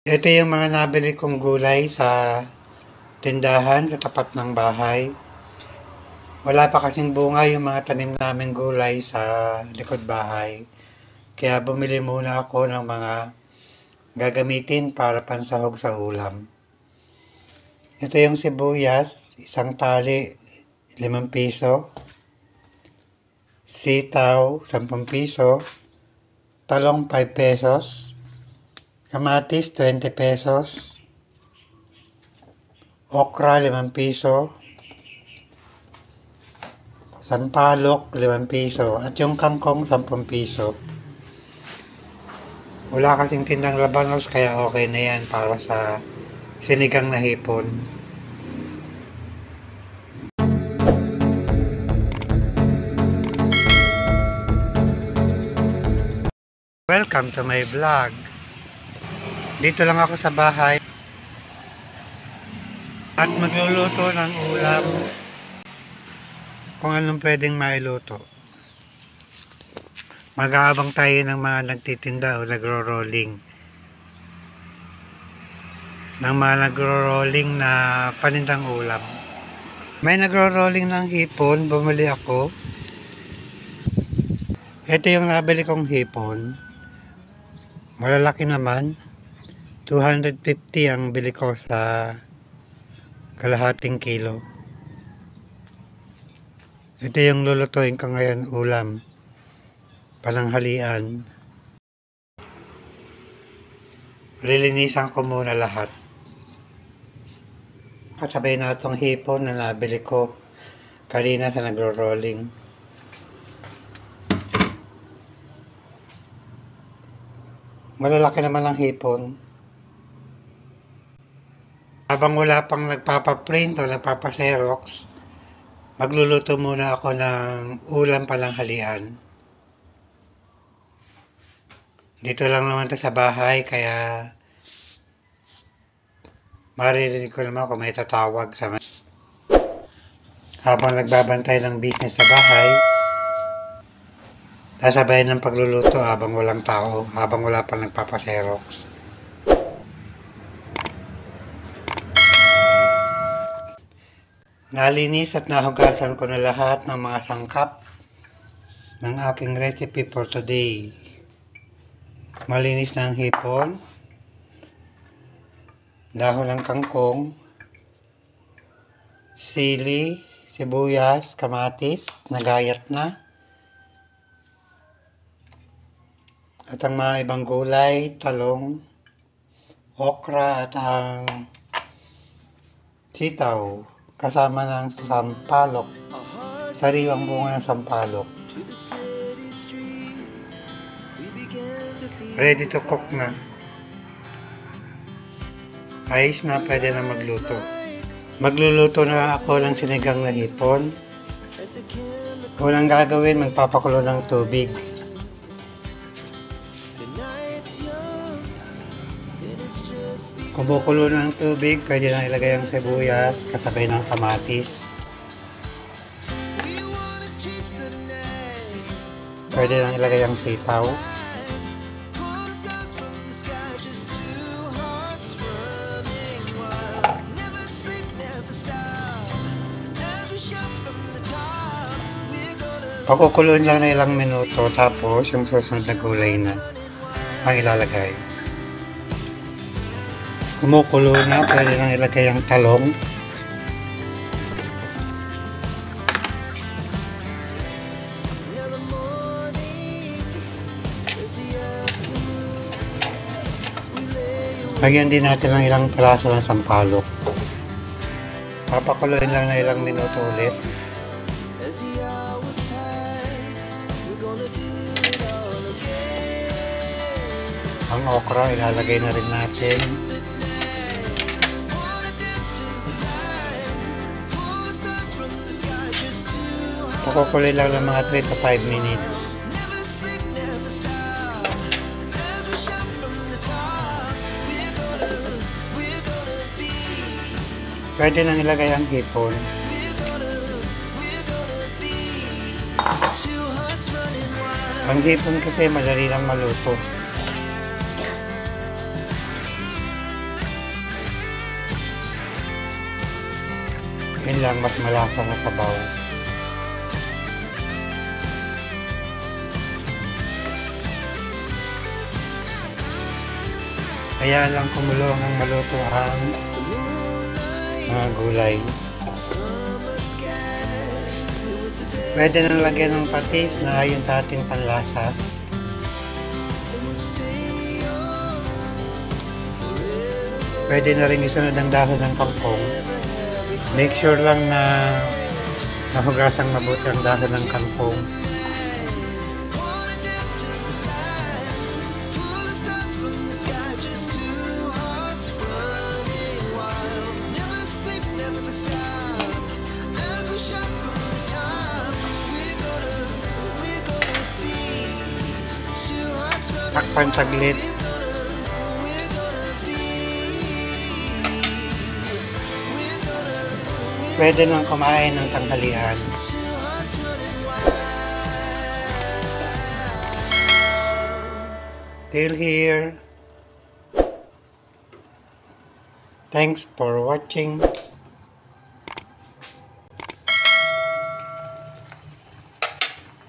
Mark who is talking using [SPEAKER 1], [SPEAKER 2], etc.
[SPEAKER 1] Ito yung mga nabili kong gulay sa tindahan sa tapat ng bahay. Wala pa kasing bunga yung mga tanim naming gulay sa likod bahay. Kaya bumili muna ako ng mga gagamitin para pansahog sa ulam. Ito yung sibuyas, isang tali, 5 piso. Sitaw, 10 piso. Talong, 5 pesos. Kamatis, 20 pesos. Okra, 5 piso. Sampalok, 5 piso. At yung kangkong, 10 piso. Wala kasing tindang labanos kaya okay na yan para sa sinigang na hipon. Welcome to my vlog. Dito lang ako sa bahay at magluluto ng ulam kung anong pwedeng mailuto. Mag-aabang tayo ng mga nagtitinda o nagro-rolling. Ng mga nagro-rolling na panindang ulam. May nagro-rolling ng hipon, bumili ako. Ito yung nabili kong hipon. Malalaki naman. 250 ang bili ko sa kalahating kilo. Ito yung lulutuin ko ngayon ulam. Pananghalian. Lilinisan ko muna lahat. Kasabay na itong hipon na nabili ko kanina sa nagro-rolling. Malalaki naman ang hipon. Habang wala pang nagpapaprint o nagpapaserox, magluluto muna ako ng ulam pananghalian. Dito lang naman to sa bahay kaya maririnig ko naman kung may tatawag sa habang nagbabantay ng business sa bahay. Sasabay ng pagluluto habang walang tao, habang wala pang nagpapaserox. Nalinis at nahugasan ko na lahat ng mga sangkap ng aking recipe for today. Malinis na ang hipon, dahon ng kangkong, sili, sibuyas, kamatis, nagayat na, at ang mga ibang gulay, talong, okra at ang sitaw, kasama ng sampalok, sariwang bunga ng sampalok. Ready to cook na. Ayos na, pwede na magluto. Magluluto na ako ng sinigang na hipon. Unang gagawin, magpapakulo ng tubig. Kumukulo ng tubig, pwede na ilagay ang sibuyas kasabay ng kamatis. Pwede na ilagay ang sitaw. Pakukuloyin lang na ilang minuto, tapos yung susunod na gulay na ang ilalagay. Kumukulo na, pwede nang ilagay ang talong. Lagyan din natin ng ilang piraso ng sampalok. Papakuloyin lang na ilang minuto ulit. Ang okra ilalagay na rin natin. Pakukuloy lang ng mga 3 to 5 minutes. Pwede nang ilagay ang hipon. Ang hipon kasi madali lang maluto. Yun lang, mas malasa sa sabaw. Kaya lang kumulo ng maluto ang mga gulay. Pwede nang lagyan ng patis na ayon sa ating panlasa. Pwede na rin isunod ang dahon ng kangkong. Make sure lang na nahugasang mabuti ang dahon ng kangkong. Takpan saglit. Pwede nang kumain ng tanghalian. Till here. Thanks for watching.